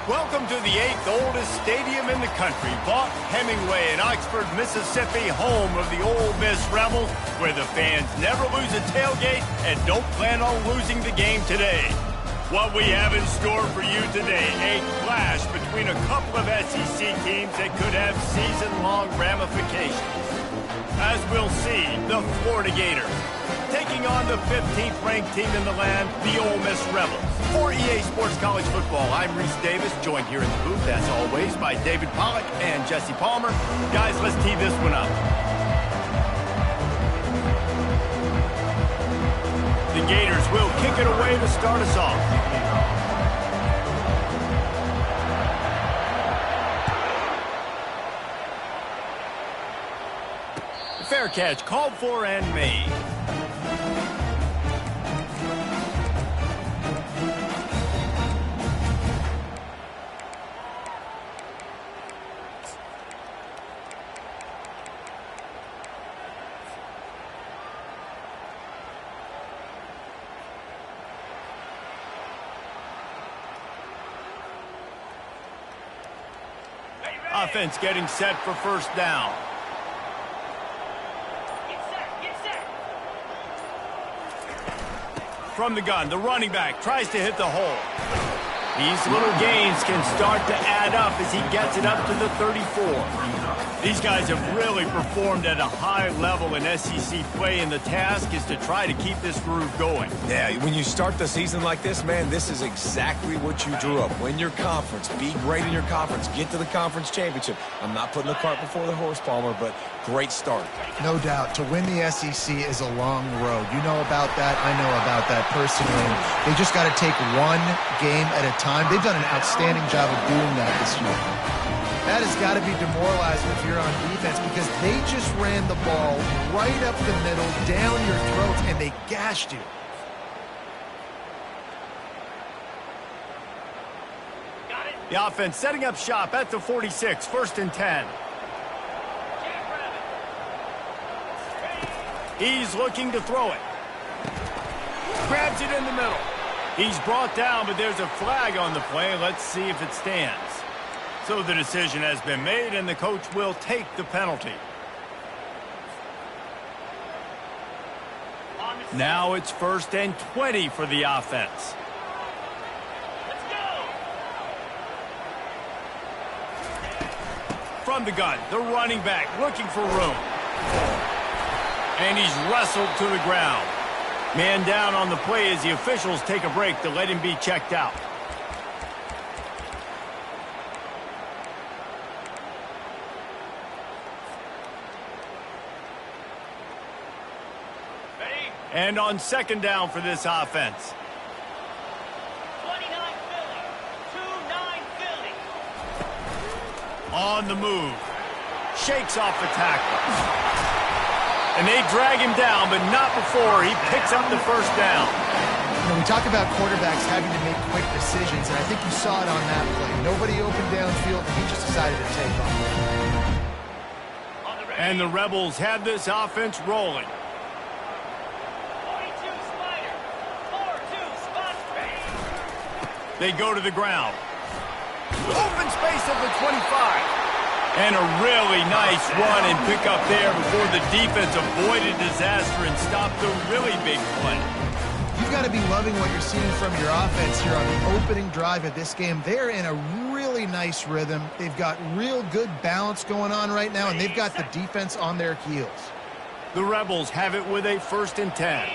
Welcome to the 8th oldest stadium in the country, Vaught Hemingway in Oxford, Mississippi, home of the Ole Miss Rebels, where the fans never lose a tailgate and don't plan on losing the game today. What we have in store for you today, a clash between a couple of SEC teams that could have season-long ramifications. As we'll see, the Florida Gators taking on the 15th ranked team in the land, the Ole Miss Rebels. For EA Sports College Football, I'm Reese Davis, joined here in the booth, as always, by David Pollack and Jesse Palmer. Guys, let's tee this one up. The Gators will kick it away to start us off. Fair catch called for and made. Offense getting set for first down. From the gun, the running back tries to hit the hole. These little gains can start to add up as he gets it up to the 34. These guys have really performed at a high level in SEC play, and the task is to try to keep this groove going. Yeah, when you start the season like this, man, this is exactly what you drew up. Win your conference, be great in your conference, get to the conference championship. I'm not putting the cart before the horse, Palmer, but great start. No doubt. To win the SEC is a long road. You know about that. I know about that personally. They just got to take one game at a time. They've done an outstanding job of doing that this year. That has got to be demoralizing if you're on defense, because they just ran the ball right up the middle, down your throats, and they gashed you. The offense setting up shop at the 46, 1st and 10. He's looking to throw it. Grabs it in the middle. He's brought down, but there's a flag on the play. Let's see if it stands. So the decision has been made, and the coach will take the penalty. Now it's 1st and 20 for the offense. Let's go. From the gun, the running back looking for room. And he's wrestled to the ground. Man down on the play as the officials take a break to let him be checked out. And on 2nd down for this offense. 29 Philly. 2-9 Philly. On the move. Shakes off the tackle. And they drag him down, but not before he picks up the 1st down. You know, we talk about quarterbacks having to make quick decisions, and I think you saw it on that play. Nobody opened downfield, and he just decided to take off. And the Rebels have this offense rolling. They go to the ground. Open space at the 25. And a really nice run and pick up there before the defense avoided disaster and stopped the really big play. You've got to be loving what you're seeing from your offense here on the opening drive of this game. They're in a really nice rhythm. They've got real good balance going on right now, and they've got the defense on their heels. The Rebels have it with a 1st and 10.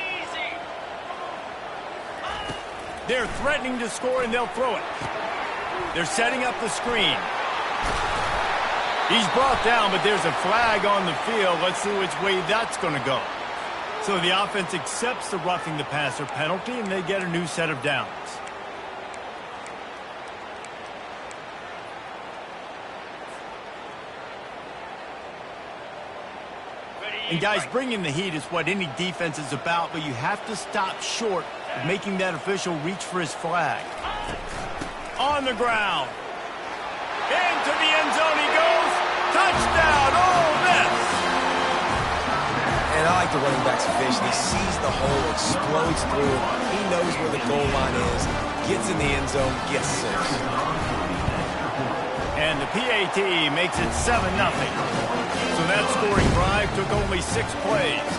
They're threatening to score, and they'll throw it. They're setting up the screen. He's brought down, but there's a flag on the field. Let's see which way that's going to go. So the offense accepts the roughing the passer penalty, and they get a new set of downs. And guys, bringing the heat is what any defense is about, but you have to stop short of making that official reach for his flag. On the ground. Into the end zone he goes. Touchdown, Ole Miss! And I like the running back's vision. He sees the hole, explodes through it. He knows where the goal line is, gets in the end zone, gets 6. and the PAT makes it 7-0. So that scoring drive took only 6 plays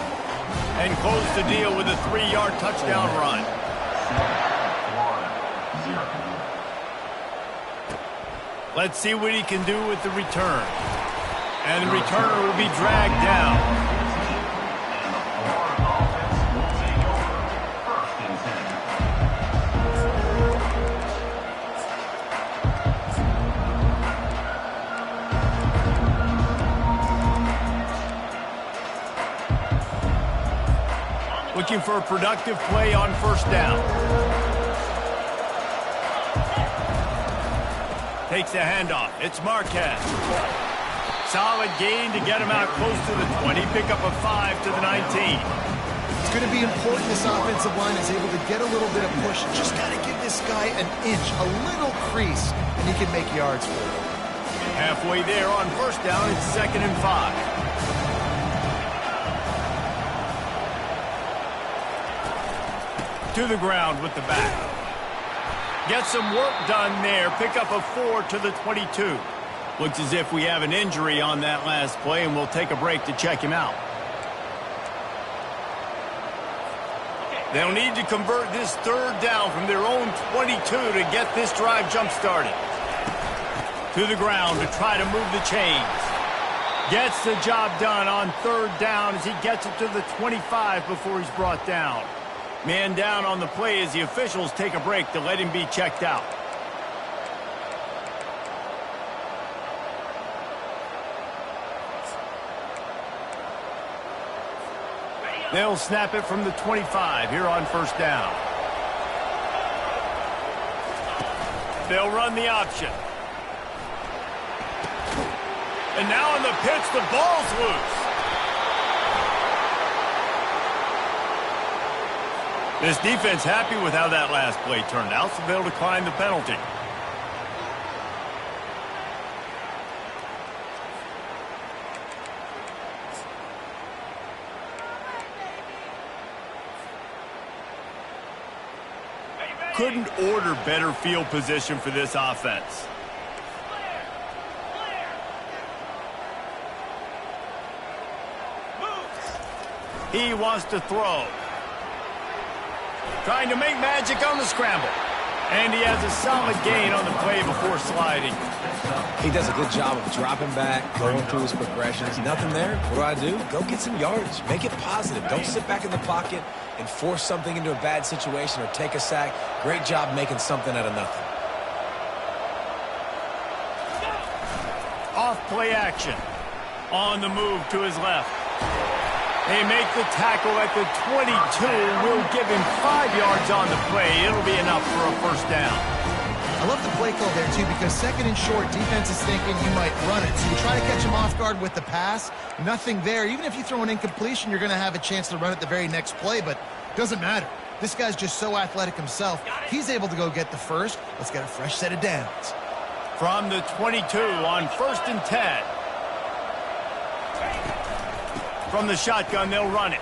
and closed the deal with a 3-yard touchdown run. Let's see what he can do with the return. And the returner will be dragged down. Looking for a productive play on first down. Takes the handoff. It's Marquez. Solid gain to get him out close to the 20. Pick up a 5 to the 19. It's going to be important this offensive line is able to get a little bit of push. Just got to give this guy an inch, a little crease, and he can make yards for it. Halfway there on first down, it's 2nd and 5. To the ground with the back. Get some work done there. Pick up a 4 to the 22. Looks as if we have an injury on that last play, and we'll take a break to check him out. They'll need to convert this 3rd down from their own 22 to get this drive jump-started. To the ground to try to move the chains. Gets the job done on 3rd down as he gets it to the 25 before he's brought down. Man down on the play as the officials take a break to let him be checked out. They'll snap it from the 25 here on first down. They'll run the option. And now on the pitch, the ball's loose. This defense happy with how that last play turned out, so they'll decline the penalty. Couldn't order better field position for this offense. He wants to throw. Trying to make magic on the scramble. And he has a solid gain on the play before sliding. He does a good job of dropping back, going through his progressions. Nothing there. What do? Go get some yards. Make it positive. Don't sit back in the pocket and force something into a bad situation or take a sack. Great job making something out of nothing. Off play action. On the move to his left. They make the tackle at the 22. We'll give him 5 yards on the play. It'll be enough for a first down. I love the play call there, too, because 2nd and short, defense is thinking you might run it. So you try to catch him off guard with the pass. Nothing there. Even if you throw an incompletion, you're going to have a chance to run it the very next play, but it doesn't matter. This guy's just so athletic himself. He's able to go get the first. Let's get a fresh set of downs. From the 22 on 1st and 10. From the shotgun, they'll run it.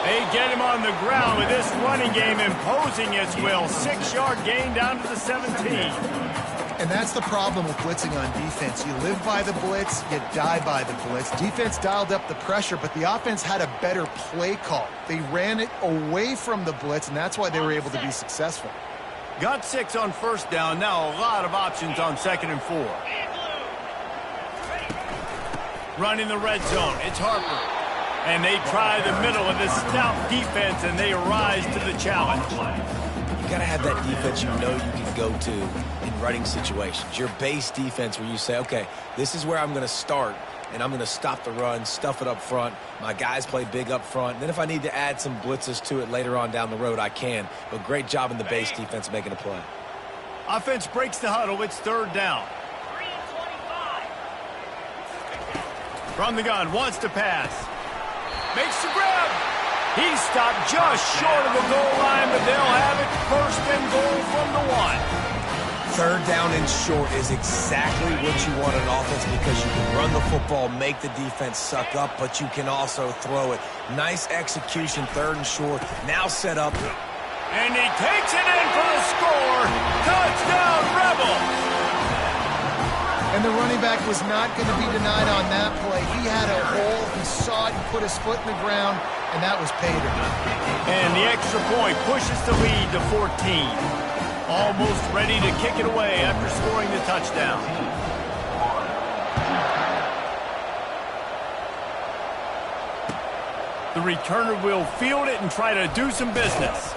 They get him on the ground with this running game imposing its will. 6-yard gain down to the 17. And that's the problem with blitzing on defense. You live by the blitz, you die by the blitz. Defense dialed up the pressure, but the offense had a better play call. They ran it away from the blitz, and that's why they were able to be successful. Got 6 on first down. Now a lot of options on 2nd and 4. Running the red zone. It's Harper. And they try the middle of this stout defense, and they rise to the challenge. You got to have that defense you know you can go to in running situations. Your base defense where you say, okay, this is where I'm going to start, and I'm going to stop the run, stuff it up front. My guys play big up front. Then if I need to add some blitzes to it later on down the road, I can. But great job in the base defense making a play. Offense breaks the huddle. It's 3rd down. From the gun, wants to pass. Makes the grab. He stopped just short of the goal line, but they'll have it 1st and goal from the 1. 3rd down and short is exactly what you want in offense because you can run the football, make the defense suck up, but you can also throw it. Nice execution, 3rd and short. Now set up. And he takes it in for the score. Touchdown, Rebels. And the running back was not going to be denied on that play. He had a hole, he saw it, he put his foot in the ground, and that was pay dirt. And the extra point pushes the lead to 14. Almost ready to kick it away after scoring the touchdown. The returner will field it and try to do some business.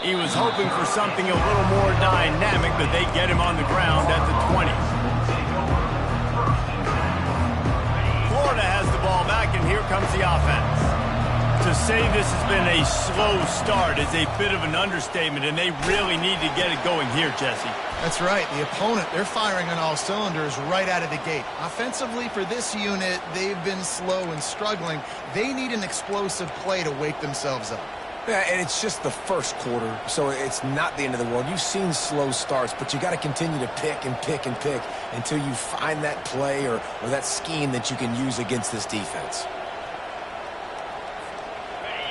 He was hoping for something a little more dynamic, but they get him on the ground at the 20. Florida has the ball back, and here comes the offense. To say this has been a slow start is a bit of an understatement, and they really need to get it going here, Jesse. That's right. The opponent, they're firing on all cylinders right out of the gate. Offensively, for this unit, they've been slow and struggling. They need an explosive play to wake themselves up. Yeah, and it's just the first quarter, so it's not the end of the world. You've seen slow starts, but you got to continue to pick and pick and pick until you find that play or that scheme that you can use against this defense.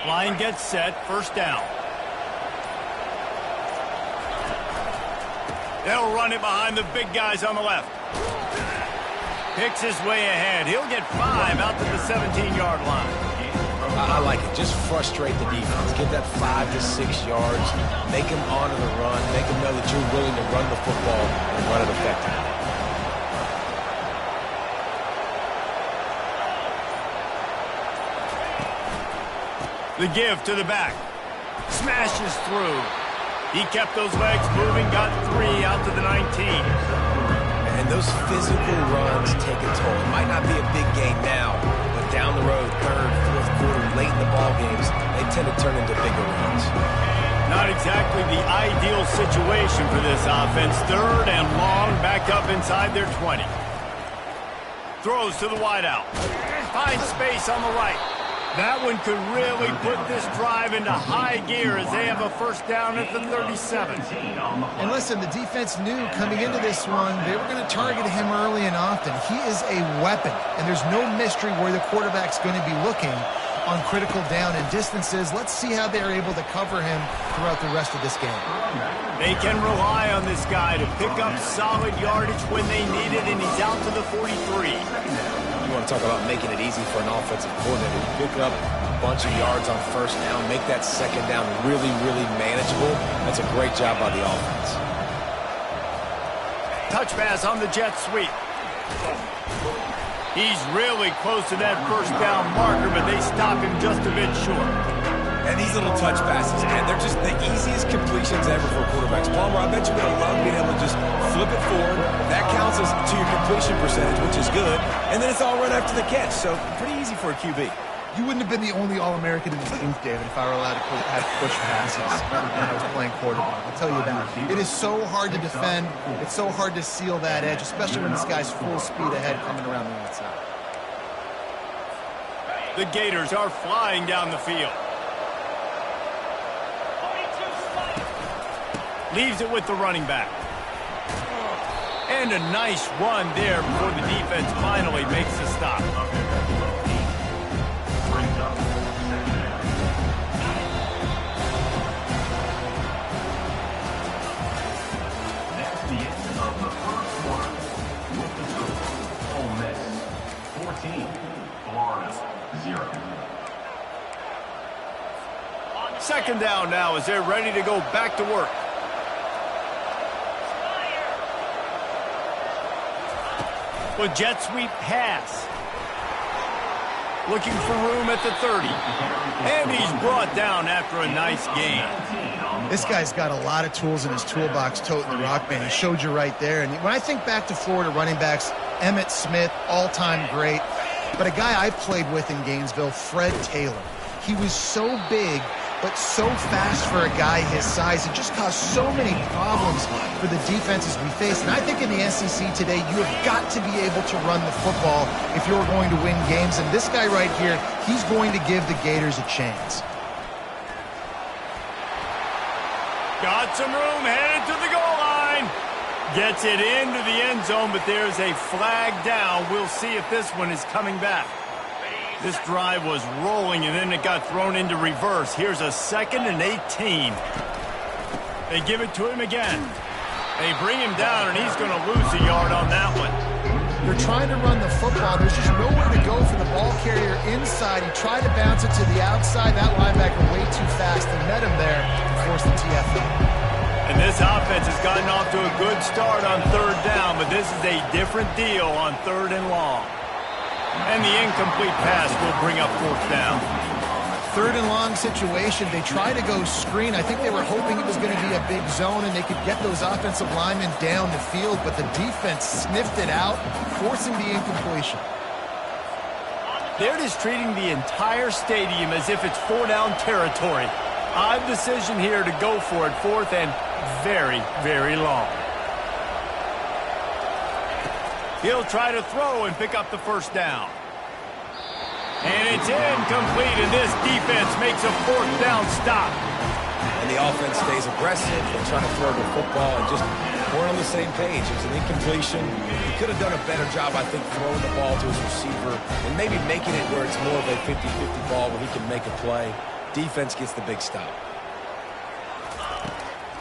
Line gets set, first down. They'll run it behind the big guys on the left. Picks his way ahead. He'll get 5 out to the 17-yard line. I like it. Just frustrate the defense. Get that 5 to 6 yards. Make them honor the run. Make them know that you're willing to run the football and run it effectively. The give to the back. Smashes through. He kept those legs moving, got 3 out to the 19. And those physical runs take a toll. It might not be a big gain now, but down the road, third, fourth quarter, late in the ball games, they tend to turn into bigger runs. Not exactly the ideal situation for this offense. Third and long, back up inside their 20. Throws to the wideout. Finds space on the right. That one could really put this drive into high gear as they have a first down at the 37. And listen, the defense knew coming into this one, they were going to target him early and often. He is a weapon, and there's no mystery where the quarterback's going to be looking on critical down and distances. Let's see how they're able to cover him throughout the rest of this game. They can rely on this guy to pick up solid yardage when they need it, and he's out to the 43. You want to talk about making it easy for an offensive coordinator. You pick up a bunch of yards on first down, make that second down really, really manageable. That's a great job by the offense. Touch pass on the jet sweep. He's really close to that first down marker, but they stop him just a bit short. And these little touch passes, man, they're just the easiest completions ever for quarterbacks. Palmer, I bet you would have loved being able to just flip it forward. That counts as to your completion percentage, which is good. And then it's all right after the catch, so pretty easy for a QB. You wouldn't have been the only All-American in this booth, David, if I were allowed to have push passes when I was playing quarterback. I'll tell you that. It is so hard to defend. It's so hard to seal that edge, especially when this guy's full speed ahead coming around the outside. The Gators are flying down the field. Leaves it with the running back. And a nice run there before the defense finally makes the stop. That's the end of the first quarter. With the score, Ole Miss 14, Florida 0. Second down now as they're ready to go back to work. With jet sweep pass. Looking for room at the 30. And he's brought down after a nice gain. This guy's got a lot of tools in his toolbox toting the rock, man. He showed you right there. And when I think back to Florida running backs, Emmitt Smith, all-time great. But a guy I've played with in Gainesville, Fred Taylor. He was so big, but so fast for a guy his size. It just caused so many problems for the defenses we face. And I think in the SEC today, you have got to be able to run the football if you're going to win games. And this guy right here, he's going to give the Gators a chance. Got some room, headed to the goal line. Gets it into the end zone, but there's a flag down. We'll see if this one is coming back. This drive was rolling, and then it got thrown into reverse. Here's a 2nd and 18. They give it to him again. They bring him down, and he's going to lose a yard on that one. They're trying to run the football. There's just nowhere to go for the ball carrier inside. He tried to bounce it to the outside. That linebacker way too fast. They met him there and forced the TFL. And this offense has gotten off to a good start on third down, but this is a different deal on third and long. And the incomplete pass will bring up fourth down. Third and long situation. They try to go screen. I think they were hoping it was going to be a big zone and they could get those offensive linemen down the field, but the defense sniffed it out, forcing the incompletion. They're just treating the entire stadium as if it's four-down territory. Odd decision here to go for it, fourth and very, very long. He'll try to throw and pick up the first down. And it's incomplete, and this defense makes a fourth down stop. And the offense stays aggressive and trying to throw the football and just weren't on the same page. It was an incompletion. He could have done a better job, I think, throwing the ball to his receiver and maybe making it where it's more of a 50-50 ball where he can make a play. Defense gets the big stop.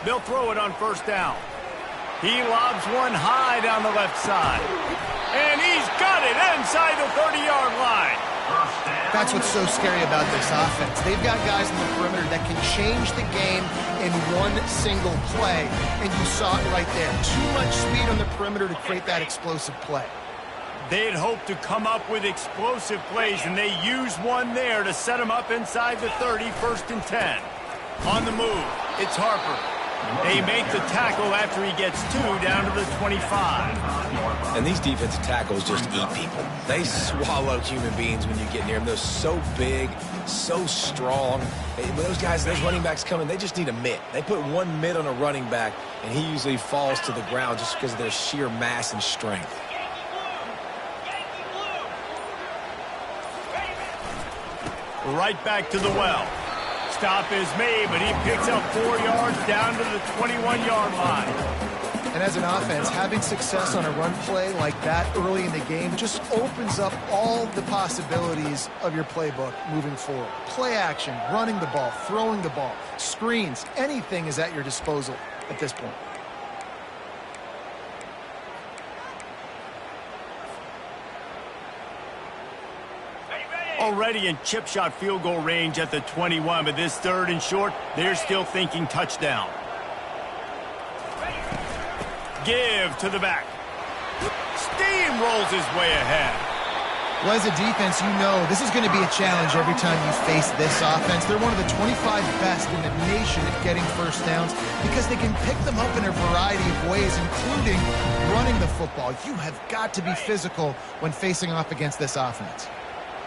They'll throw it on first down. He lobs one high down the left side. And he's got it inside the 30-yard line. That's what's so scary about this offense. They've got guys in the perimeter that can change the game in one single play, and you saw it right there. Too much speed on the perimeter to create that explosive play. They had hoped to come up with explosive plays, and they used one there to set them up inside the 30, first and 10. On the move, it's Harper. They make the tackle after he gets two down to the 25. And these defensive tackles just eat people. They swallow human beings when you get near them. They're so big, so strong. When those guys, those running backs come in, they just need a mitt. They put one mitt on a running back, and he usually falls to the ground just because of their sheer mass and strength. Right back to the well. Stop is made, but he picks up 4 yards down to the 21-yard line. And as an offense, having success on a run play like that early in the game just opens up all the possibilities of your playbook moving forward. Play action, running the ball, throwing the ball, screens, anything is at your disposal at this point. Already in chip shot field goal range at the 21, but this third and short, they're still thinking touchdown. Give to the back. Steamrolls his way ahead. Well, as a defense, you know this is going to be a challenge every time you face this offense. They're one of the 25 best in the nation at getting first downs because they can pick them up in a variety of ways, including running the football. You have got to be physical when facing off against this offense.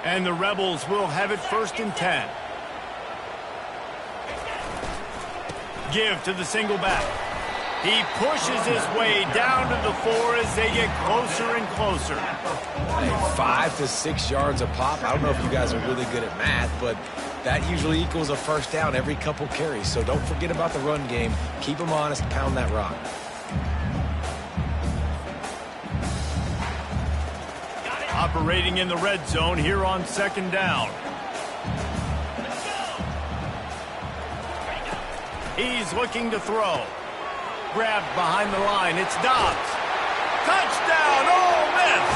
And the Rebels will have it first and 10. Give to the single back. He pushes his way down to the 4 as they get closer and closer. Hey, 5 to 6 yards a pop. I don't know if you guys are really good at math, but that usually equals a first down every couple carries. So don't forget about the run game. Keep them honest, pound that rock. Operating in the red zone here on second down. He's looking to throw. Grabbed behind the line. It's Dobbs. Touchdown, Ole Miss!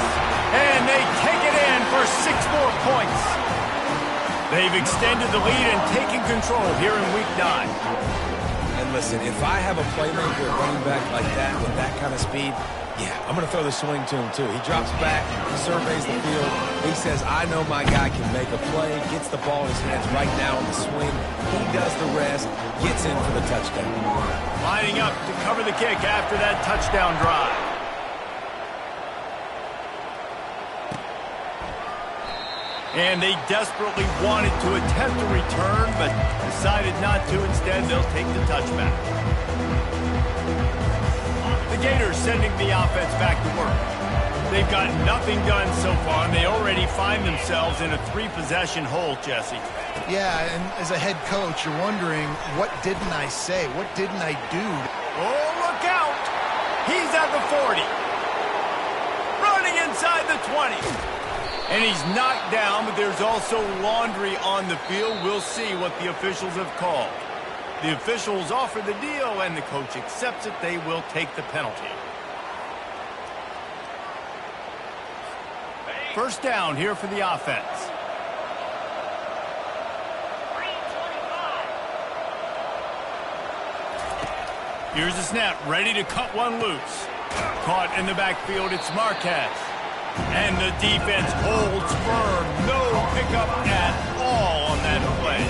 And they take it in for 6 more points. They've extended the lead and taken control here in Week 9. And listen, if I have a playmaker running back like that with that kind of speed, yeah, I'm going to throw the swing to him, too. He drops back, surveys the field. He says, I know my guy can make a play, gets the ball in his hands right now on the swing. He does the rest, gets in for the touchdown. Lining up to cover the kick after that touchdown drive. And they desperately wanted to attempt a return, but decided not to. Instead, they'll take the touchback. The Gators sending the offense back to work. They've got nothing done so far, and they already find themselves in a 3-possession hole, Jesse. Yeah, and as a head coach, you're wondering, what didn't I say? What didn't I do? Oh, look out! He's at the 40. Running inside the 20. And he's knocked down, but there's also laundry on the field. We'll see what the officials have called. The officials offer the deal, and the coach accepts it. They will take the penalty. First down here for the offense. 3:25. Here's the snap, ready to cut one loose. Caught in the backfield, it's Marquez. And the defense holds firm. No pickup at all on that play.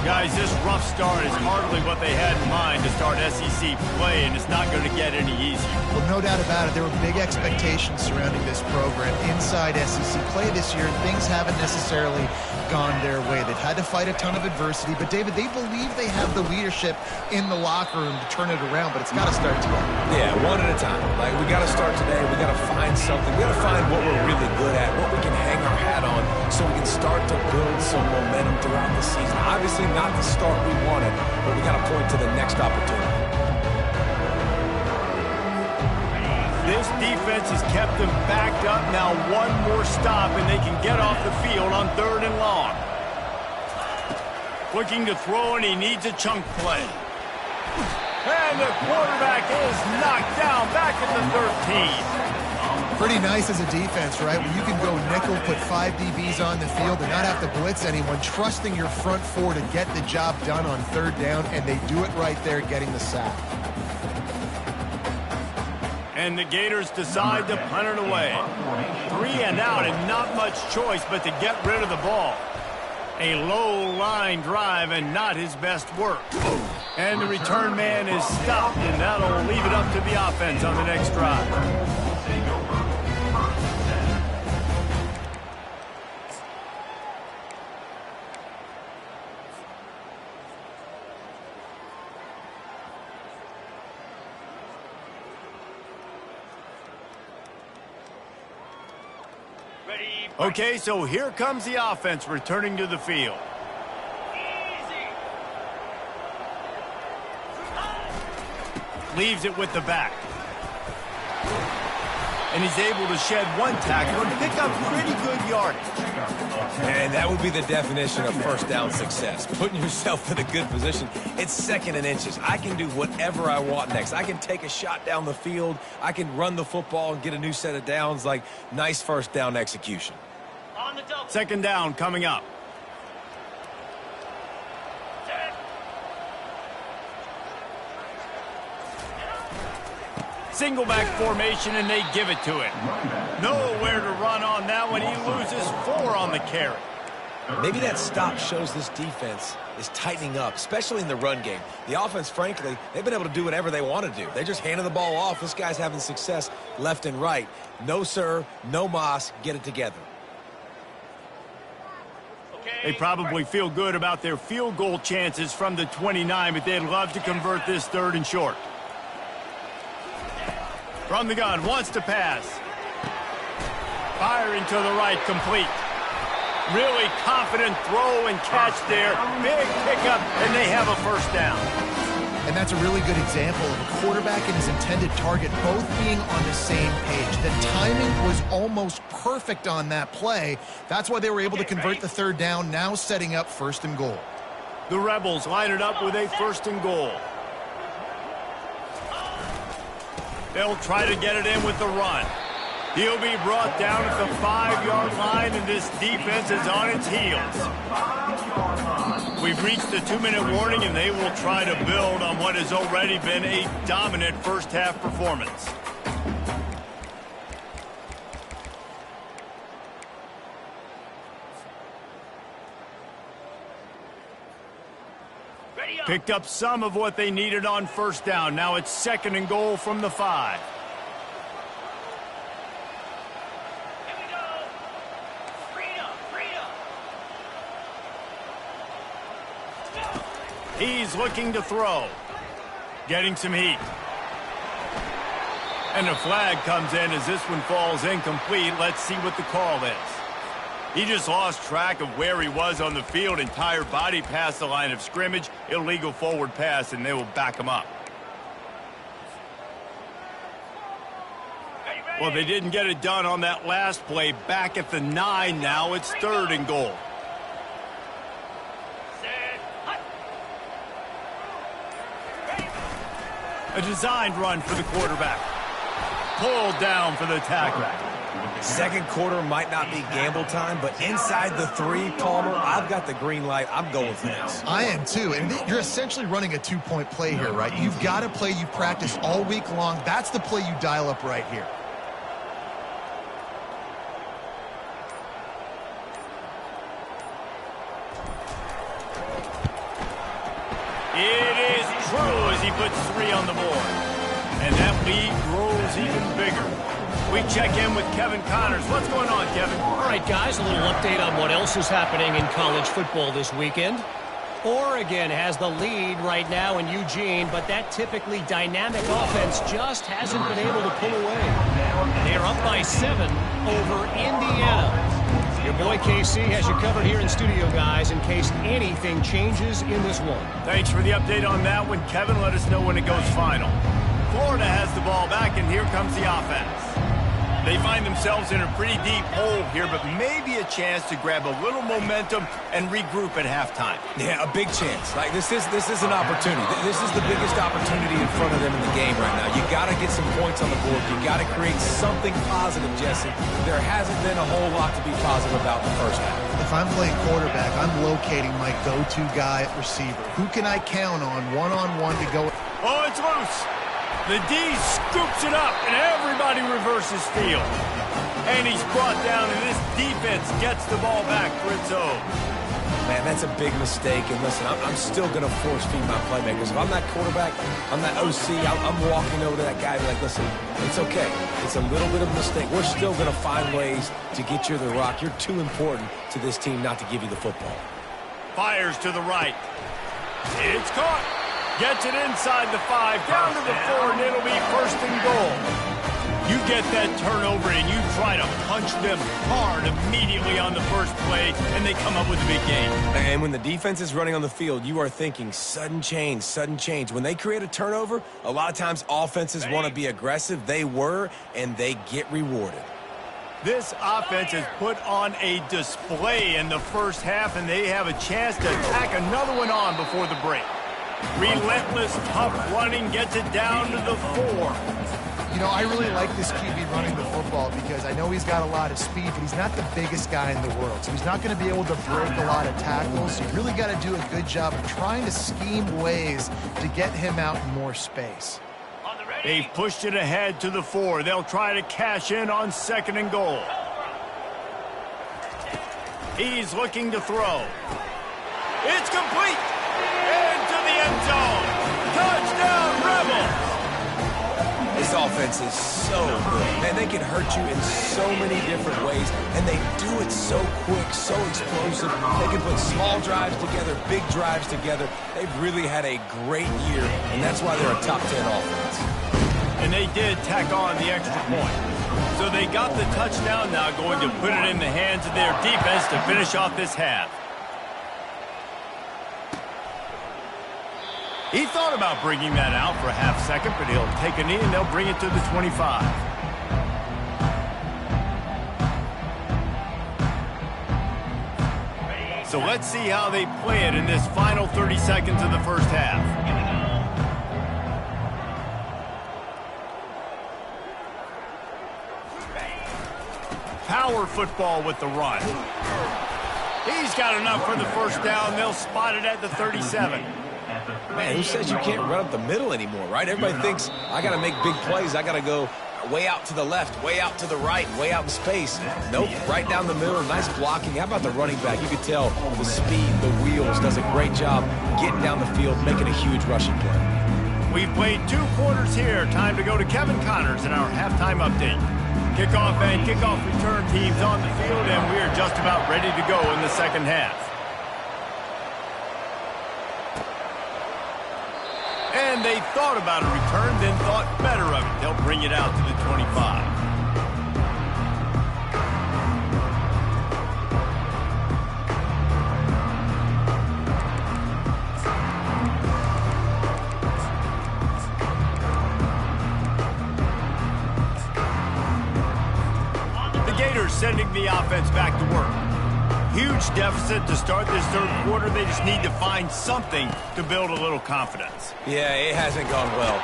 Guys, this rough start is hardly what they had in mind to start SEC play, and it's not going to get any easier. Well, no doubt about it. There were big expectations surrounding this program inside SEC play this year, and things haven't necessarily gone their way. They've had to fight a ton of adversity, but David, they believe they have the leadership in the locker room to turn it around, but it's got to start today. Yeah, one at a time. Like, we got to start today. We got to find something. We got to find what we're really good at, what we can hang our hat on, so we can start to build some momentum throughout the season. Obviously not the start we wanted, but we got to point to the next opportunity. This defense has kept them backed up. Now one more stop, and they can get off the field on 3rd and long. Looking to throw, and he needs a chunk play. And the quarterback is knocked down back at the 13. Pretty nice as a defense, right? When you can go nickel, put 5 DBs on the field and not have to blitz anyone, trusting your front 4 to get the job done on 3rd down, and they do it right there, getting the sack. And the Gators decide to punt it away. 3 and out, and not much choice but to get rid of the ball. A low line drive and not his best work. And the return man is stopped, and that'll leave it up to the offense on the next drive. Okay, so here comes the offense returning to the field. Easy. Leaves it with the back. And he's able to shed one tackle and pick up pretty good yardage. And that would be the definition of first down success. Putting yourself in a good position. It's 2nd and inches. I can do whatever I want next. I can take a shot down the field. I can run the football and get a new set of downs. Like, nice first down execution. On the double. 2nd down coming up. Set. Single back formation, and they give it to him. Nowhere to run on that one. He loses 4 on the carry. Maybe that stop shows this defense is tightening up, especially in the run game. The offense, frankly, they've been able to do whatever they want to do. They just handed the ball off. This guy's having success left and right. No, sir. No mas. Get it together. They probably feel good about their field goal chances from the 29, but they'd love to convert this 3rd and short. From the gun, wants to pass. Firing to the right, complete. Really confident throw and catch there. Big pickup, and they have a first down. And that's a really good example of a quarterback and his intended target both being on the same page. The timing was almost perfect on that play. That's why they were able to convert the 3rd down, now setting up 1st and goal. The Rebels line it up with a 1st and goal. They'll try to get it in with the run. He'll be brought down at the 5-yard line, and this defense is on its heels. We've reached the 2-minute warning, and they will try to build on what has already been a dominant first-half performance. Picked up some of what they needed on 1st down. Now it's 2nd and goal from the 5. Here we go. Freedom. He's looking to throw. Getting some heat. And a flag comes in as this one falls incomplete. Let's see what the call is. He just lost track of where he was on the field. Entire body past the line of scrimmage. Illegal forward pass, and they will back him up. Well, they didn't get it done on that last play. Back at the 9 now. It's 3rd and goal. Set. Hut. Ready. A designed run for the quarterback. Pulled down for the tackle. Second quarter might not be gamble time, but inside the 3, Palmer, I've got the green light. I'm going for this. I am too, and you're essentially running a 2-point play here, right? You've got a play you've practiced all week long. That's the play you dial up right here. It is true as he puts 3 on the board. And that lead grows even bigger. We check in with Kevin Connors. What's going on, Kevin? All right, guys, a little update on what else is happening in college football this weekend. Oregon has the lead right now in Eugene, but that typically dynamic offense just hasn't been able to pull away. They're up by 7 over Indiana. Your boy KC has you covered here in studio, guys, in case anything changes in this one. Thanks for the update on that one, Kevin. Let us know when it goes final. Florida has the ball back, and here comes the offense. They find themselves in a pretty deep hole here, but maybe a chance to grab a little momentum and regroup at halftime. Yeah, a big chance. Like this is an opportunity. This is the biggest opportunity in front of them in the game right now. You got to get some points on the board. You got to create something positive, Jesse. There hasn't been a whole lot to be positive about in the first half. If I'm playing quarterback, I'm locating my go-to guy at receiver. Who can I count on one-on-one to go? Oh, it's loose. The D scoops it up, and everybody reverses field. And he's brought down, and this defense gets the ball back for its own. Man, that's a big mistake. And listen, I'm still going to force feed my playmakers. If I'm that quarterback, I'm that OC, I'm walking over to that guy and be like, listen, it's okay. It's a little bit of a mistake. We're still going to find ways to get you the rock. You're too important to this team not to give you the football. Fires to the right. It's caught. Gets it inside the 5, down to the 4, and it'll be 1st and goal. You get that turnover, and you try to punch them hard immediately on the first play, and they come up with a big gain. And when the defense is running on the field, you are thinking sudden change, sudden change. When they create a turnover, a lot of times offenses want to be aggressive. They were, and they get rewarded. This offense has put on a display in the first half, and they have a chance to tack another one on before the break. Relentless, tough running gets it down to the 4. You know, I really like this QB running the football because I know he's got a lot of speed, but he's not the biggest guy in the world. So he's not going to be able to break a lot of tackles. So you really got to do a good job of trying to scheme ways to get him out in more space. They've pushed it ahead to the 4. They'll try to cash in on 2nd and goal. He's looking to throw. It's complete. Into the end zone. Touchdown, Rebels. This offense is so good. Man, they can hurt you in so many different ways, and they do it so quick, so explosive. They can put small drives together, big drives together. They've really had a great year, and that's why they're a top 10 offense. And they did tack on the extra point. So they got the touchdown, now going to put it in the hands of their defense to finish off this half. He thought about bringing that out for a half second, but he'll take a knee and they'll bring it to the 25. So let's see how they play it in this final 30 seconds of the first half. Power football with the run. He's got enough for the first down. They'll spot it at the 37. Man, who says you can't run up the middle anymore, right? Everybody thinks, I got to make big plays. I got to go way out to the left, way out to the right, way out in space. Nope, right down the middle. Nice blocking. How about the running back? You could tell the speed, the wheels, does a great job getting down the field, making a huge rushing play. We've played 2 quarters here. Time to go to Kevin Connors in our halftime update. Kickoff and kickoff return teams on the field, and we're just about ready to go in the second half. And they thought about a return, then thought better of it. They'll bring it out to the 25. The Gators sending the offense back to work. Huge deficit to start this third quarter. They just need to find something to build a little confidence. Yeah, it hasn't gone well.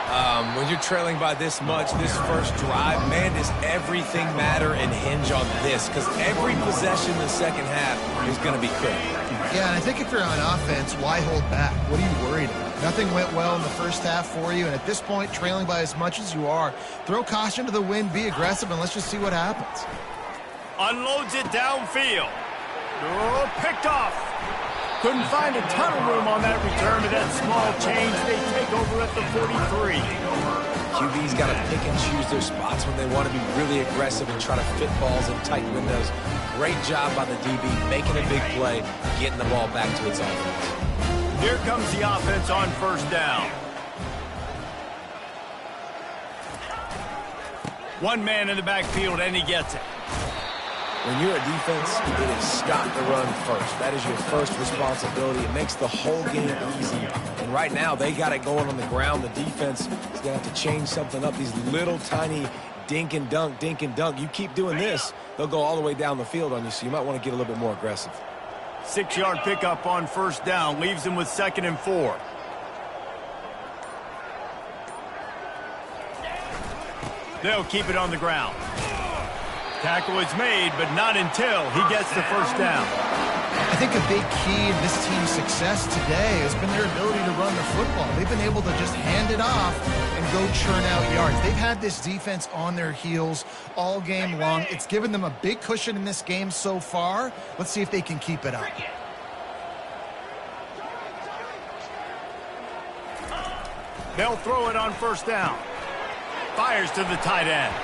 When you're trailing by this much, this first drive, man, does everything matter and hinge on this? Because every possession in the second half is going to be critical. Yeah, and I think if you're on offense, why hold back? What are you worried about? Nothing went well in the first half for you, and at this point, trailing by as much as you are, throw caution to the wind, be aggressive, and let's just see what happens. Unloads it downfield. Oh, picked off. Couldn't find a ton of room on that return to that small change. They take over at the 43. QB's got to pick and choose their spots when they want to be really aggressive and try to fit balls in tight windows. Great job by the DB, making a big play, getting the ball back to its offense. Here comes the offense on first down. One man in the backfield, and he gets it. When you're a defense, it is stop the run first. That is your first responsibility. It makes the whole game easy. And right now, they got it going on the ground. The defense is going to have to change something up. These little tiny dink and dunk, dink and dunk. You keep doing this, they'll go all the way down the field on you, so you might want to get a little bit more aggressive. 6-yard pickup on first down. Leaves him with 2nd and 4. They'll keep it on the ground. Tackle is made, but not until he gets the first down. I think a big key in this team's success today has been their ability to run the football. They've been able to just hand it off and go churn out yards. They've had this defense on their heels all game long. It's given them a big cushion in this game so far. Let's see if they can keep it up. They'll throw it on first down. Fires to the tight end.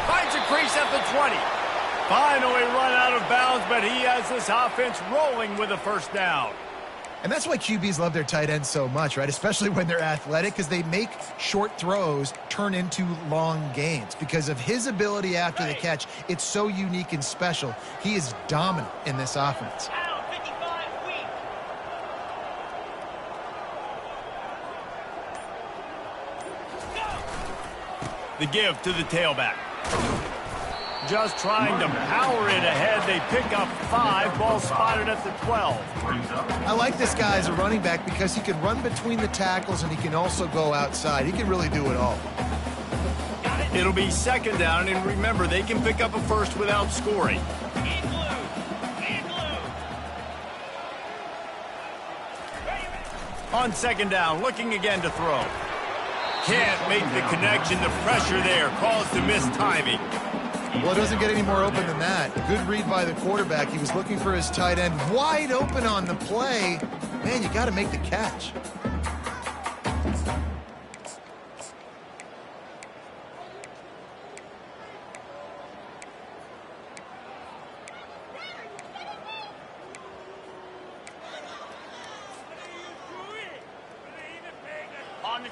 Finds a crease at the 20. Finally run out of bounds, but he has this offense rolling with a first down. And that's why QBs love their tight ends so much, right? Especially when they're athletic, because they make short throws turn into long gains. Because of his ability after the catch, it's so unique and special. He is dominant in this offense. The give to the tailback. Just trying to power it ahead. They pick up 5. Ball spotted at the 12. I like this guy as a running back because he can run between the tackles and he can also go outside. He can really do it all. It'll be 2nd down, and remember, they can pick up a first without scoring. On 2nd down, looking again to throw. Can't make the connection. The pressure there caused the missed timing. Well, it doesn't get any more open than that. Good read by the quarterback. He was looking for his tight end wide open on the play. Man, you got to make the catch.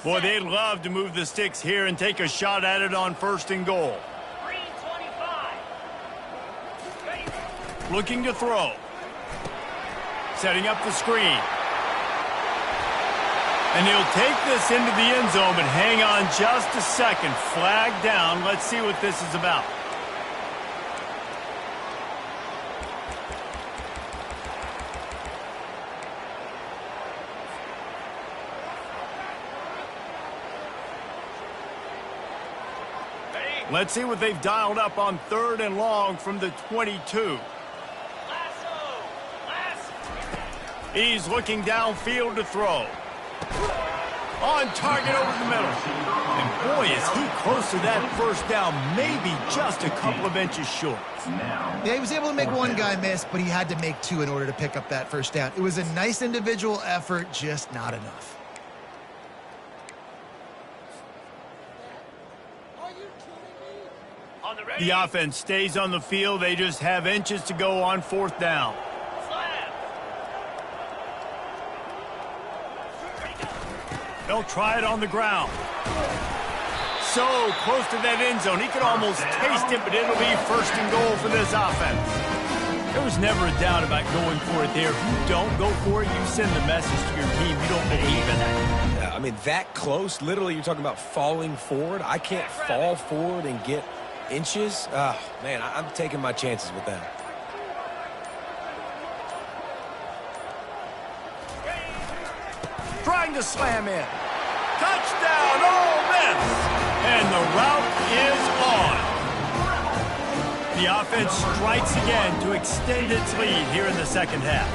Boy, they'd love to move the sticks here and take a shot at it on 1st and goal. Looking to throw. Setting up the screen. And he'll take this into the end zone, but hang on just a second. Flag down. Let's see what this is about. Let's see what they've dialed up on 3rd and long from the 22. He's looking downfield to throw. On target over the middle. And boy, is he close to that first down, maybe just a couple of inches short. Yeah, he was able to make one guy miss, but he had to make 2 in order to pick up that first down. It was a nice individual effort, just not enough. The offense stays on the field. They just have inches to go on 4th down. They'll try it on the ground. So close to that end zone. He could almost taste it, but it'll be 1st and goal for this offense. There was never a doubt about going for it there. If you don't go for it, you send the message to your team. You don't believe in that. Yeah, I mean, that close, literally you're talking about falling forward. I can't fall forward and get inches. Man, I'm taking my chances with that. trying to slam in. Touchdown, Ole Miss! And the route is on. The offense strikes again to extend its lead here in the second half.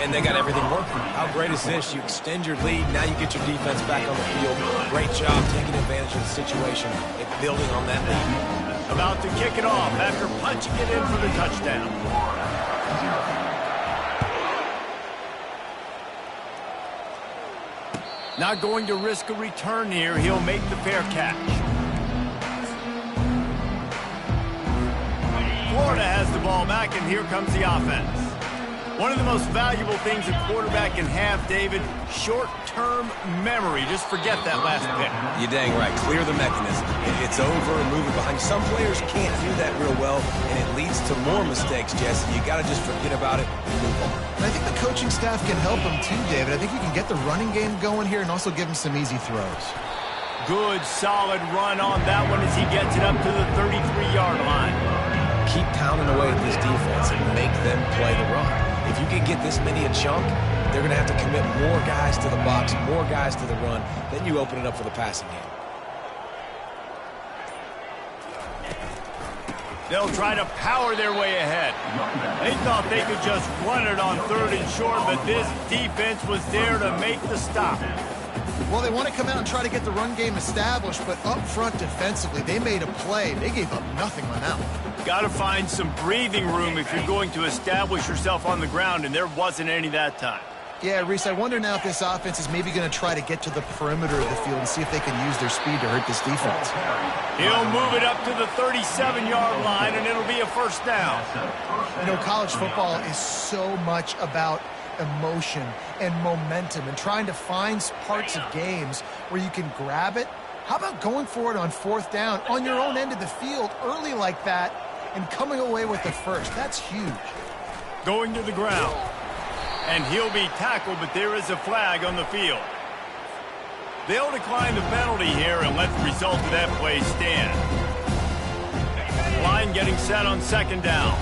And they got everything working. How great is this? You extend your lead, now you get your defense back on the field. Great job taking advantage of the situation and building on that lead. About to kick it off after punching it in for the touchdown. Not going to risk a return here. He'll make the fair catch. Florida has the ball back, and here comes the offense. One of the most valuable things a quarterback can have, David, short-term memory. Just forget that last pick. You're dang right. Clear the mechanism. It's over and move it behind. Some players can't do that real well, and it leads to more mistakes, Jesse. You got to just forget about it and move on. And I think the coaching staff can help him too, David. I think you can get the running game going here and also give him some easy throws. Good, solid run on that one as he gets it up to the 33-yard line. Keep pounding away at this defense and make them play the run. If you can get this many a chunk, they're going to have to commit more guys to the box, more guys to the run. Then you open it up for the passing game. They'll try to power their way ahead. They thought they could just run it on 3rd and short, but this defense was there to make the stop. Well, they want to come out and try to get the run game established, but up front defensively, they made a play. They gave up nothing on that one. Got to find some breathing room if you're going to establish yourself on the ground, and there wasn't any that time. Yeah, Reese, I wonder now if this offense is maybe going to try to get to the perimeter of the field and see if they can use their speed to hurt this defense. He'll move it up to the 37-yard line, and it'll be a first down. You know, college football is so much about emotion and momentum and trying to find parts of games where you can grab it. How about going for it on 4th down on your own end of the field early like that and coming away with the first? That's huge. Going to the ground. And he'll be tackled, but there is a flag on the field. They'll decline the penalty here and let the result of that play stand. Line getting set on 2nd down.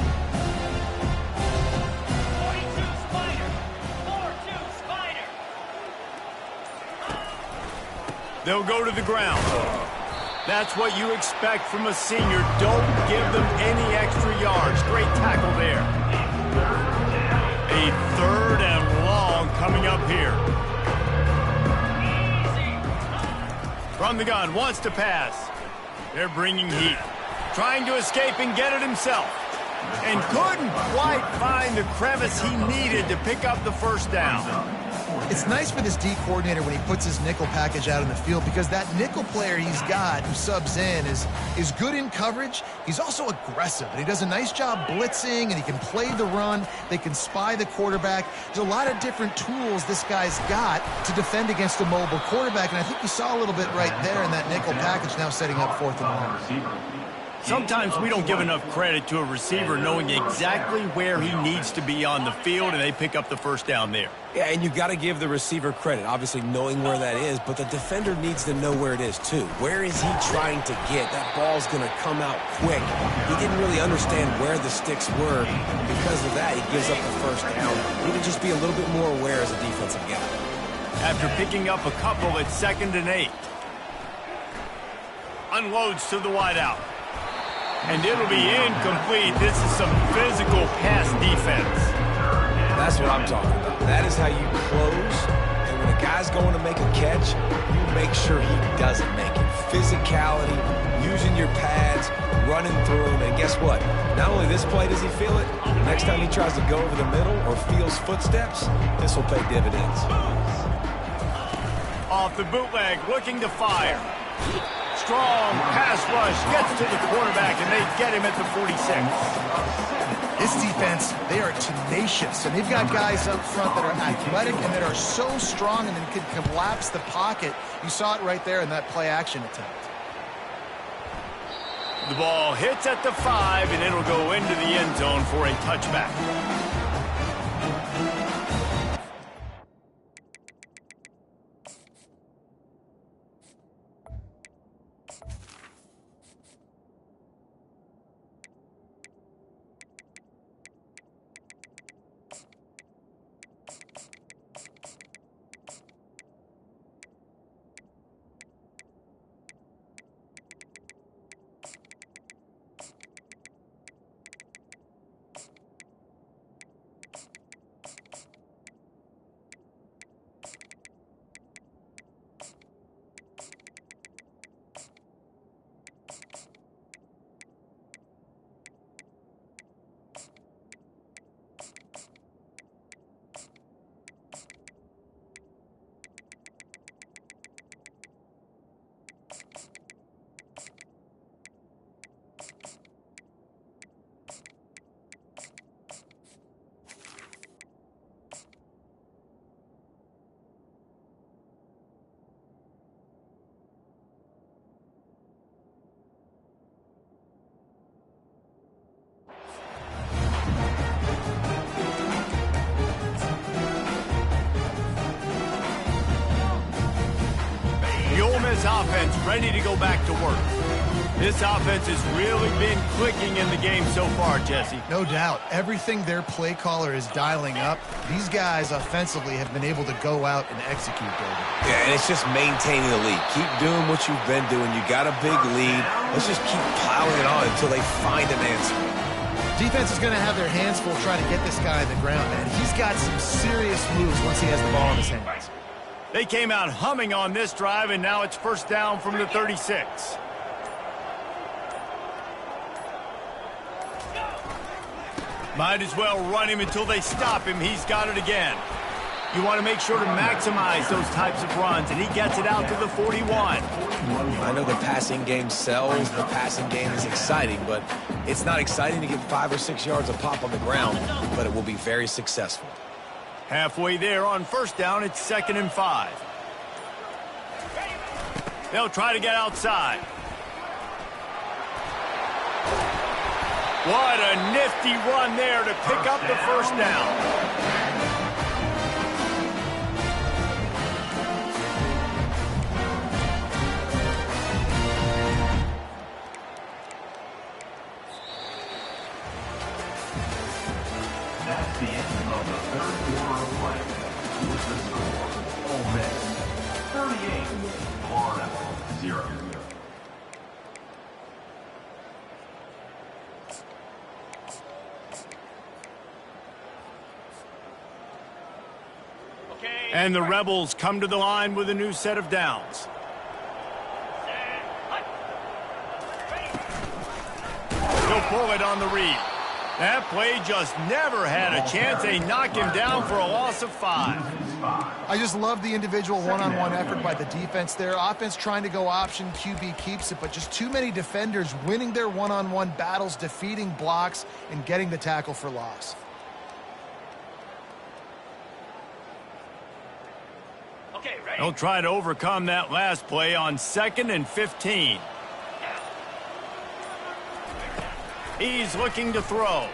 42 Spider. 4-2 Spider. They'll go to the ground. That's what you expect from a senior. Don't give them any extra yards. Great tackle there. A 3rd and long coming up here. From the gun, wants to pass. They're bringing heat. Trying to escape and get it himself. And couldn't quite find the crevice he needed to pick up the first down. It's nice for this D coordinator when he puts his nickel package out in the field because that nickel player he's got who subs in is good in coverage. He's also aggressive, and he does a nice job blitzing, and he can play the run. They can spy the quarterback. There's a lot of different tools this guy's got to defend against a mobile quarterback, and I think you saw a little bit right there in that nickel package now setting up 4th and long. Sometimes we don't give enough credit to a receiver knowing exactly where he needs to be on the field, and they pick up the first down there. Yeah, and you got to give the receiver credit, obviously knowing where that is, but the defender needs to know where it is too. Where is he trying to get? That ball's going to come out quick. He didn't really understand where the sticks were, and because of that, he gives up the first down. He need to just be a little bit more aware as a defensive guy. After picking up a couple at 2nd and 8. Unloads to the wideout. And it'll be incomplete. This is some physical pass defense. That's what I'm talking about. That is how you close. And when a guy's going to make a catch, you make sure he doesn't make it. Physicality, using your pads, running through him. And guess what? Not only this play does he feel it, next time he tries to go over the middle or feels footsteps, this will pay dividends. Off the bootleg, looking to fire. Strong pass rush, gets to the quarterback, and they get him at the 46. This defense, they are tenacious, and they've got guys up front that are athletic and that are so strong and then can collapse the pocket. You saw it right there in that play-action attempt. The ball hits at the 5, and it'll go into the end zone for a touchback. this offense ready to go back to work. This offense has really been clicking in the game so far, Jesse. No doubt. Everything their play caller is dialing up, these guys offensively have been able to go out and execute, David. Yeah, and it's just maintaining the lead. Keep doing what you've been doing. You got a big lead. Let's just keep piling it on until they find an answer. Defense is going to have their hands full trying to get this guy on the ground, man. He's got some serious moves once he has the ball in his hands. They came out humming on this drive, and now it's first down from the 36. Might as well run him until they stop him. He's got it again. You want to make sure to maximize those types of runs, and he gets it out to the 41. I know the passing game sells. The passing game is exciting, but it's not exciting to get 5 or 6 yards a pop on the ground, but it will be very successful. Halfway there on first down, it's 2nd and 5. They'll try to get outside. What a nifty run there to pick up the first down. That's the end of the third quarter of play. With the score, Ole Miss 38, Florida 0. And the Rebels come to the line with a new set of downs. He'll pull it on the read. That play just never had a chance. They knock him down for a loss of 5. I just love the individual one-on-one effort by the defense there. Offense trying to go option, QB keeps it, but just too many defenders winning their one-on-one battles, defeating blocks, and getting the tackle for loss. They'll try to overcome that last play on 2nd and 15. He's looking to throw.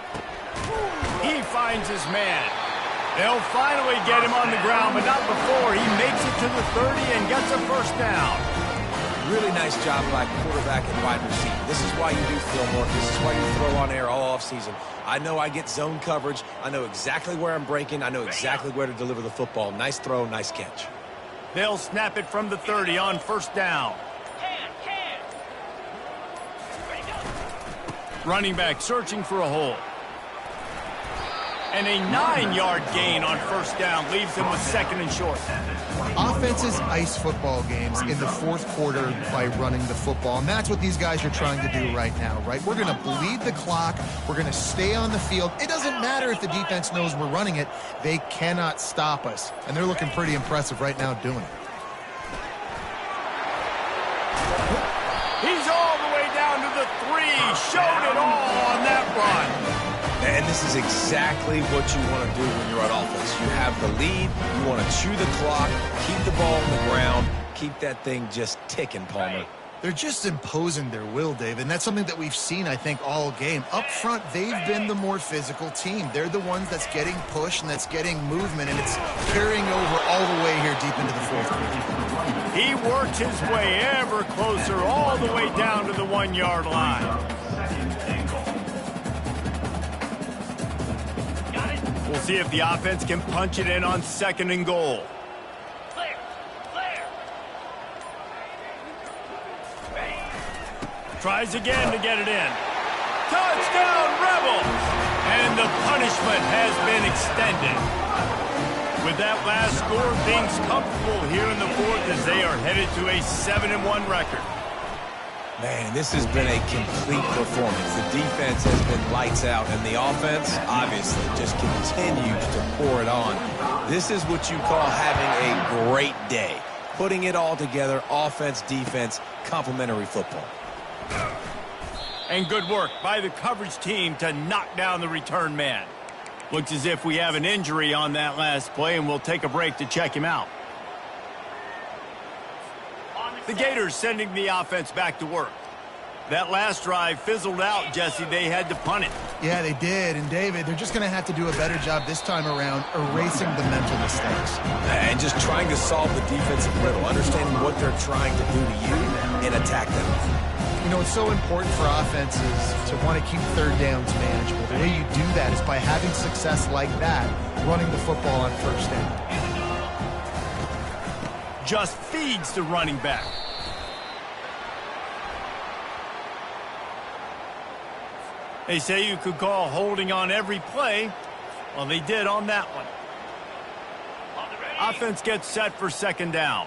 He finds his man. They'll finally get him on the ground, but not before he makes it to the 30 and gets a first down. Really nice job by quarterback and wide receiver. This is why you do film work. This is why you throw on air all offseason. I know I get zone coverage. I know exactly where I'm breaking. I know exactly where to deliver the football. Nice throw, nice catch. They'll snap it from the 30 on first down. Running back searching for a hole. And a 9-yard gain on first down leaves them with 2nd and short. Offenses ice football games in the fourth quarter by running the football, and that's what these guys are trying to do right now, right? We're going to bleed the clock. We're going to stay on the field. It doesn't matter if the defense knows we're running it. They cannot stop us, and they're looking pretty impressive right now doing it. He's all the way down to the 3. Showed it all on that run. And this is exactly what you want to do when you're on offense. You have the lead. You want to chew the clock, keep the ball on the ground, keep that thing just ticking, Palmer. They're just imposing their will, Dave, and that's something that we've seen, I think, all game. Up front, they've been the more physical team. They're the ones that's getting pushed and that's getting movement, and it's carrying over all the way here deep into the fourth quarter. He works his way ever closer all the way down to the 1-yard line. We'll see if the offense can punch it in on 2nd and goal. Tries again to get it in. Touchdown, Rebels! And the punishment has been extended. With that last score, things comfortable here in the fourth as they are headed to a 7-1 record. Man, this has been a complete performance. The defense has been lights out, and the offense, obviously, just continues to pour it on. This is what you call having a great day. Putting it all together, offense, defense, complementary football. And good work by the coverage team to knock down the return man. Looks as if we have an injury on that last play, and we'll take a break to check him out. The Gators sending the offense back to work. That last drive fizzled out, Jesse. They had to punt it. Yeah, they did. And, David, they're just going to have to do a better job this time around erasing the mental mistakes. And just trying to solve the defensive riddle, understanding what they're trying to do to you and attack them. You know, it's so important for offenses to want to keep third downs manageable. The way you do that is by having success like that, running the football on first down. Just feeds the running back. They say you could call holding on every play. Well, they did on that one. Offense gets set for second down.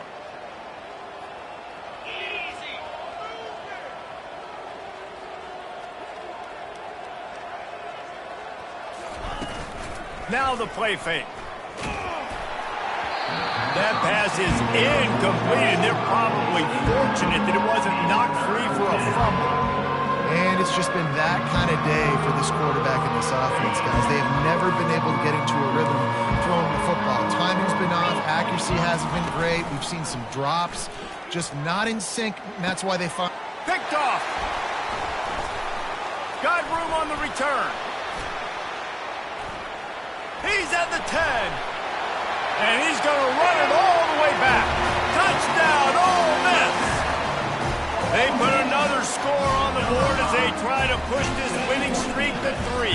Now the play fake. That pass is incomplete, and they're probably fortunate that it wasn't knocked free for a fumble. And it's just been that kind of day for this quarterback and this offense, guys. They have never been able to get into a rhythm throwing the football. Timing's been off. Accuracy hasn't been great. We've seen some drops. Just not in sync, and that's why they find... Picked off. Got room on the return. He's at the 10. And he's going to run it all the way back. Touchdown, Ole Miss. They put another score on the board as they try to push this winning streak to 3.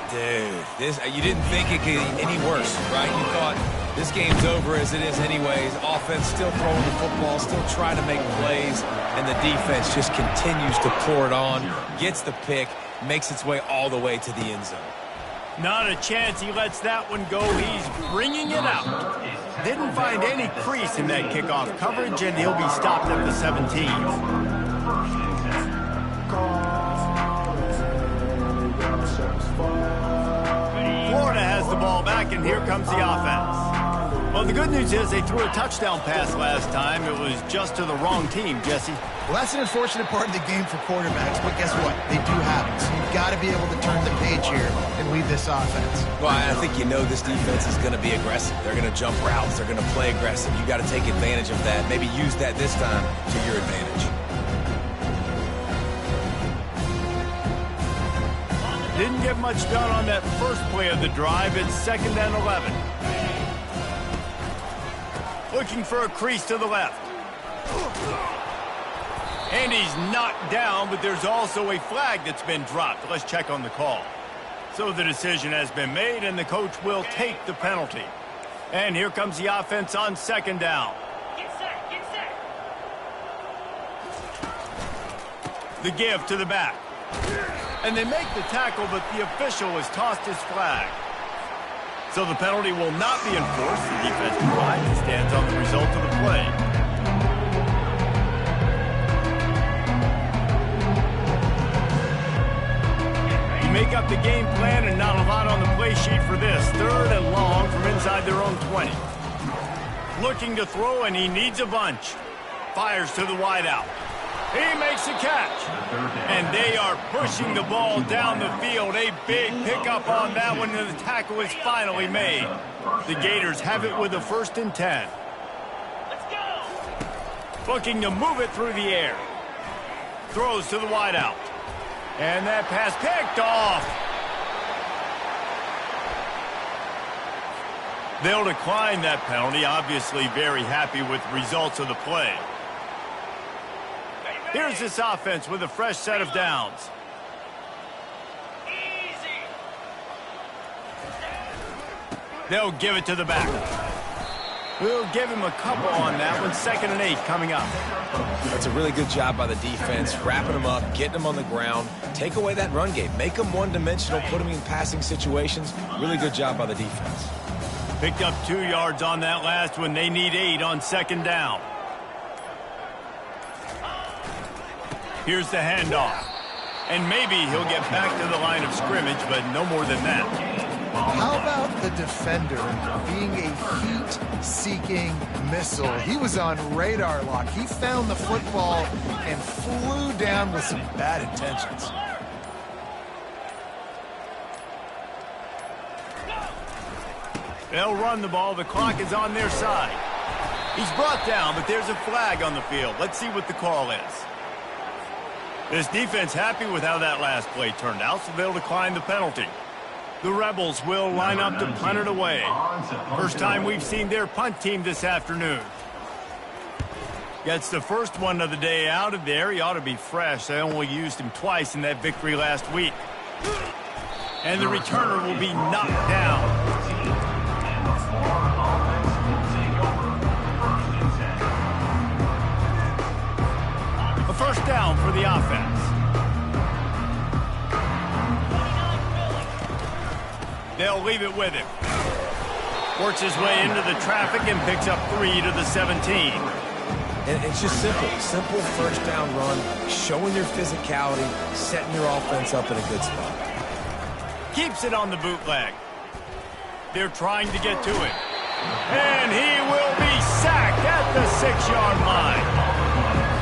Dude, you didn't think it could get any worse, right? You thought this game's over as it is anyways. Offense still throwing the football, still trying to make plays, and the defense just continues to pour it on, gets the pick, makes its way all the way to the end zone. Not a chance he lets that one go. He's bringing it out. Didn't find any crease in that kickoff coverage, and he'll be stopped at the 17. Florida has the ball back, and here comes the offense. Well, the good news is they threw a touchdown pass last time. It was just to the wrong team, Jesse. Well, that's an unfortunate part of the game for quarterbacks, but guess what? They do have it. So you've got to be able to turn the page here and lead this offense. Well, I think you know this defense is going to be aggressive. They're going to jump routes. They're going to play aggressive. You got to take advantage of that. Maybe use that this time to your advantage. Didn't get much done on that first play of the drive. It's 2nd and 11. Looking for a crease to the left. And he's knocked down, but there's also a flag that's been dropped. Let's check on the call. So the decision has been made, and the coach will take the penalty. And here comes the offense on 2nd down. Get set, get set. The give to the back. And they make the tackle, but the official has tossed his flag. So the penalty will not be enforced. The defensive line stands on the result of the play. You make up the game plan and not a lot on the play sheet for this. 3rd and long from inside their own 20. Looking to throw, and he needs a bunch. Fires to the wideout. He makes the catch. And they are pushing the ball down the field. A big pickup on that one, and the tackle is finally made. The Gators have it with a 1st and 10. Let's go. Looking to move it through the air. Throws to the wideout. And that pass picked off. They'll decline that penalty. Obviously very happy with the results of the play. Here's this offense with a fresh set of downs. Easy. They'll give it to the back. We'll give him a couple on that one. 2nd and 8 coming up. That's a really good job by the defense, wrapping them up, getting them on the ground. Take away that run game. Make them one-dimensional, put them in passing situations. Really good job by the defense. Picked up 2 yards on that last one. They need 8 on 2nd down. Here's the handoff. And maybe he'll get back to the line of scrimmage, but no more than that. How about the defender being a heat-seeking missile? He was on radar lock. He found the football and flew down with some bad intentions. They'll run the ball. The clock is on their side. He's brought down, but there's a flag on the field. Let's see what the call is. This defense happy with how that last play turned out, so they'll decline the penalty. The Rebels will line up to punt it away. First time we've seen their punt team this afternoon. Gets the first one of the day out of there. He ought to be fresh. They only used him twice in that victory last week. And the returner will be knocked down. A first down for the offense. They'll leave it with him. Works his way into the traffic and picks up 3 to the 17. And it's just simple first down run, showing your physicality, setting your offense up in a good spot. Keeps it on the bootleg. They're trying to get to him. And he will be sacked at the 6-yard line.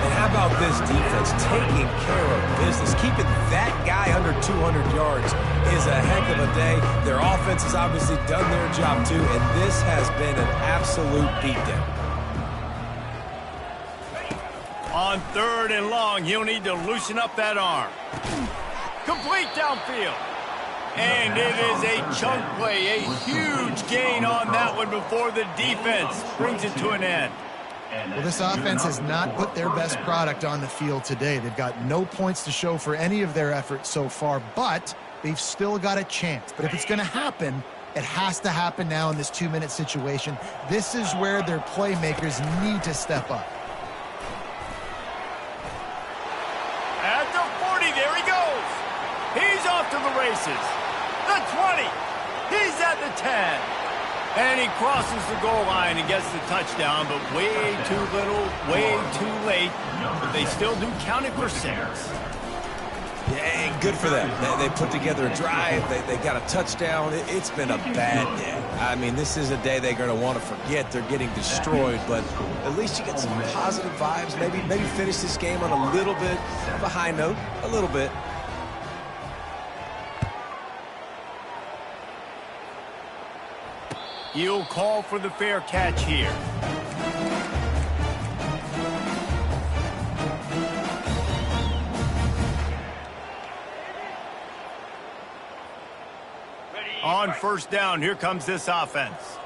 And how about this defense taking care of business? Keeping that guy under 200 yards is a heck of a day. Their offense has obviously done their job too, and this has been an absolute beatdown. On 3rd and long, he'll need to loosen up that arm. Complete downfield. And it is a chunk play, a huge gain on that one before the defense brings it to an end. Well, this offense has not put their best product on the field today. They've got no points to show for any of their efforts so far, but they've still got a chance. But if it's going to happen, it has to happen now in this 2-minute situation. This is where their playmakers need to step up. At the 40, there he goes. He's off to the races. The 20. He's at the 10. And he crosses the goal line and gets the touchdown, but way too little, way too late. But they still do count it for 6. Yeah, good for them. They put together a drive. They got a touchdown. It's been a bad day. I mean, this is a day they're going to want to forget. They're getting destroyed, but at least you get some positive vibes. Maybe finish this game on a little bit of a high note, a little bit. He'll call for the fair catch here. On first down, here comes this offense.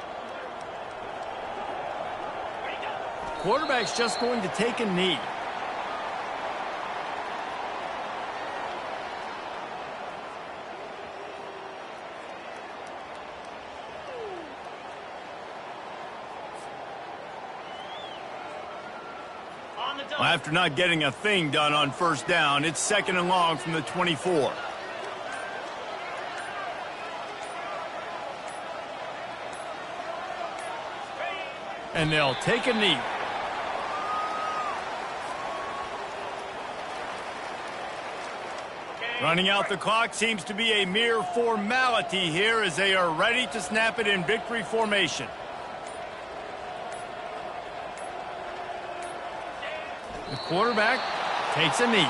Quarterback's just going to take a knee. After not getting a thing done on first down, it's 2nd and long from the 24. And they'll take a knee. Running out the clock seems to be a mere formality here as they are ready to snap it in victory formation. The quarterback takes a knee.